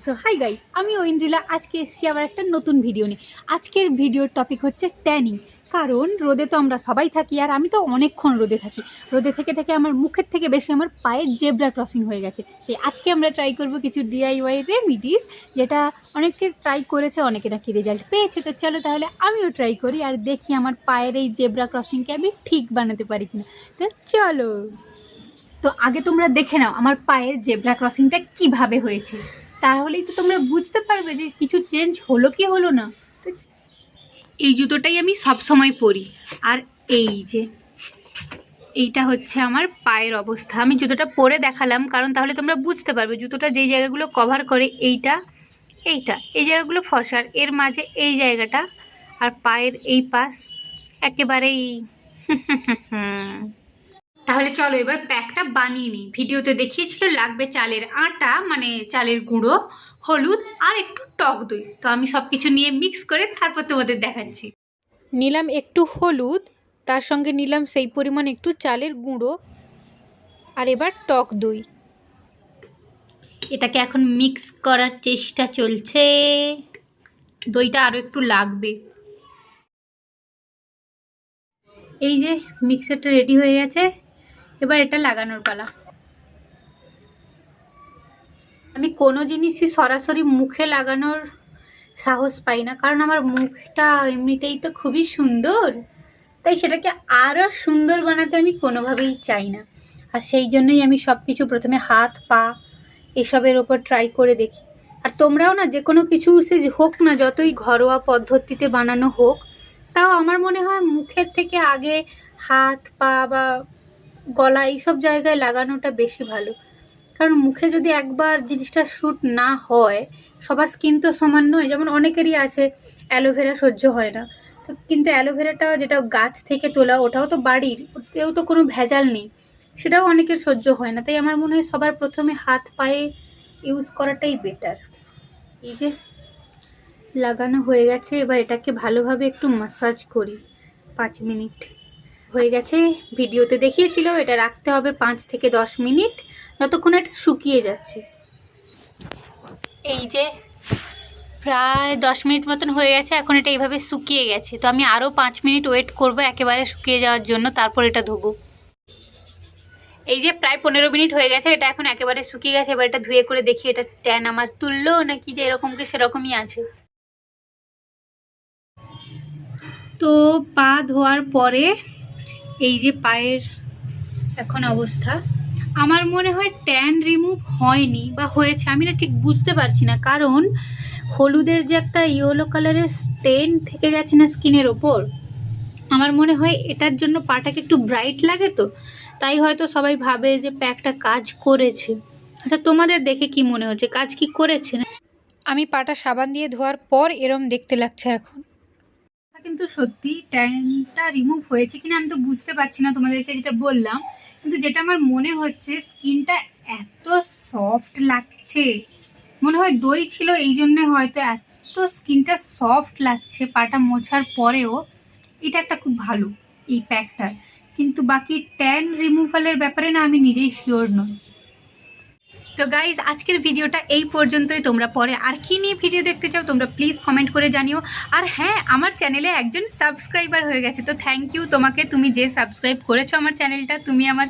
So hi guys, আমি ঐন্দ্রিলা। আজকে এসেছি আবার একটা নতুন ভিডিও নিয়ে। আজকের ভিডিওর টপিক হচ্ছে ট্যানিং। কারণ রোদে তো আমরা সবাই থাকি, আর আমি তো অনেকক্ষণ রোদে থাকি। রোদে থেকে থেকে আমার মুখের থেকে বেশি আমার পায়ের জেব্রা ক্রসিং হয়ে গেছে। তাই আজকে আমরা ট্রাই করব কিছু ডিআইওয়াই রেমিডিস, যেটা অনেকে ট্রাই করেছে, অনেকে নাকি রেজাল্ট পেয়েছে। তো চলো তাহলে আমিও ট্রাই করি আর দেখি আমার পায়ের এই জেব্রা ক্রসিংকে আমি ঠিক বানাতে পারি কিনা। তো চলো। তো আগে তোমরা দেখে নাও আমার পায়ের জেব্রা ক্রসিংটা কিভাবে হয়েছে, তাহলেই তো তোমরা বুঝতে পারবে যে কিছু চেঞ্জ হলো কি হলো না। তো এই জুতোটাই আমি সব সময় পরি, আর এই যে এইটা হচ্ছে আমার পায়ের অবস্থা। আমি জুতোটা পরে দেখালাম কারণ তাহলে তোমরা বুঝতে পারবে জুতোটা যেই জায়গাগুলো কভার করে, এইটা এইটা এই জায়গাগুলো ফসার, এর মাঝে এই জায়গাটা, আর পায়ের এই পাশ একেবারেই তাহলে চলো এবার প্যাকটা বানিয়ে নিই। ভিডিওতে দেখিয়েছিল লাগবে চালের আটা, মানে চালের গুঁড়ো, হলুদ আর একটু টক দই। তো আমি সব কিছু নিয়ে মিক্স করে তারপর তোমাদের দেখাচ্ছি। নিলাম একটু হলুদ, তার সঙ্গে নিলাম সেই পরিমাণ একটু চালের গুঁড়ো, আর এবার টক দই। এটাকে এখন মিক্স করার চেষ্টা চলছে। দইটা আরও একটু লাগবে। এই যে মিক্সারটা রেডি হয়ে গেছে, এবার এটা লাগানোর পালা। আমি কোনো জিনিসই সরাসরি মুখে লাগানোর সাহস পাই না, কারণ আমার মুখটা এমনিতেই তো খুবই সুন্দর, তাই সেটাকে আরও সুন্দর বানাতে আমি কোনোভাবেই চাই না। আর সেই জন্যই আমি সব কিছু প্রথমে হাত পা এসবের ওপর ট্রাই করে দেখি। আর তোমরাও না, যে কোনো কিছু সে হোক না, যতই ঘরোয়া পদ্ধতিতে বানানো হোক, তাও আমার মনে হয় মুখের থেকে আগে হাত পা বা গলা এইসব জায়গায় লাগানোটা বেশি ভালো। কারণ মুখে যদি একবার জিনিসটা শ্যুট না হয়, সবার স্কিন তো সমান নয়। যেমন অনেকেরই আছে অ্যালোভেরা সহ্য হয় না, তো কিন্তু অ্যালোভেরাটাও যেটা গাছ থেকে তোলা, ওটাও তো বাড়ির, ওতেও তো কোনো ভেজাল নেই, সেটাও অনেকের সহ্য হয় না। তাই আমার মনে হয় সবার প্রথমে হাত পায়ে ইউজ করাটাই বেটার। এই যে লাগানো হয়ে গেছে, এবার এটাকে ভালোভাবে একটু ম্যাসাজ করি। 5 মিনিট হয়ে গেছে, ভিডিওতে দেখিয়েছিল এটা রাখতে হবে 5 থেকে 10 মিনিট, যতক্ষণ এটা শুকিয়ে যাচ্ছে। এই যে প্রায় 10 মিনিট মতন হয়ে গেছে, এখন এটা এইভাবে শুকিয়ে গেছে। তো আমি আরও 5 মিনিট ওয়েট করব একেবারে শুকিয়ে যাওয়ার জন্য, তারপর এটা ধোবো। এই যে প্রায় 15 মিনিট হয়ে গেছে, এটা এখন একেবারে শুকিয়ে গেছে। এবার এটা ধুয়ে করে দেখি এটা ট্যান আমার তুললো নাকি যে এরকম কি সেরকমই আছে। তো পা ধোয়ার পরে এই যে পায়ের এখন অবস্থা, আমার মনে হয় ট্যান রিমুভ হয়নি বা হয়েছে, আমি না ঠিক বুঝতে পারছি না। কারণ হলুদের যে একটা ইয়েলো কালারের স্টেন থেকে গেছে না স্কিনের ওপর, আমার মনে হয় এটার জন্য পাটাকে একটু ব্রাইট লাগে, তো তাই হয়তো সবাই ভাবে যে প্যাকটা কাজ করেছে। আচ্ছা তোমাদের দেখে কি মনে হচ্ছে, কাজ কি করেছে? আমি পাটা সাবান দিয়ে ধোয়ার পর এরম দেখতে লাগছে এখন। কিন্তু সত্যি ট্যানটা রিমুভ হয়েছে কিনা আমি তো বুঝতে পারছি না, তোমাদেরকে যেটা বললাম। কিন্তু যেটা আমার মনে হচ্ছে, স্কিনটা এত সফট লাগছে, মনে হয় দই ছিল এই জন্যে হয়তো এত স্কিনটা সফট লাগছে পাটা মোছার পরেও। এটা একটা খুব ভালো এই প্যাকটার। কিন্তু বাকি ট্যান রিমুভালের ব্যাপারে না আমি নিজেই শিওর নই। তো গাইজ আজকের ভিডিওটা এই পর্যন্তই। তোমরা পরে আর কি নিয়ে ভিডিও দেখতে চাও তোমরা প্লিজ কমেন্ট করে জানিও। আর হ্যাঁ, আমার চ্যানেলে একজন সাবস্ক্রাইবার হয়ে গেছে, তো থ্যাংক ইউ তোমাকে। তুমি যে সাবস্ক্রাইব করেছো আমার চ্যানেলটা, তুমি আমার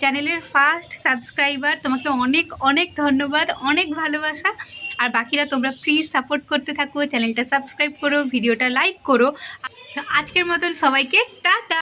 চ্যানেলের ফার্স্ট সাবস্ক্রাইবার। তোমাকে অনেক অনেক ধন্যবাদ, অনেক ভালোবাসা। আর বাকিরা তোমরা প্লিজ সাপোর্ট করতে থাকো, চ্যানেলটা সাবস্ক্রাইব করো, ভিডিওটা লাইক করো। তো আজকের মতন সবাইকে টাটা।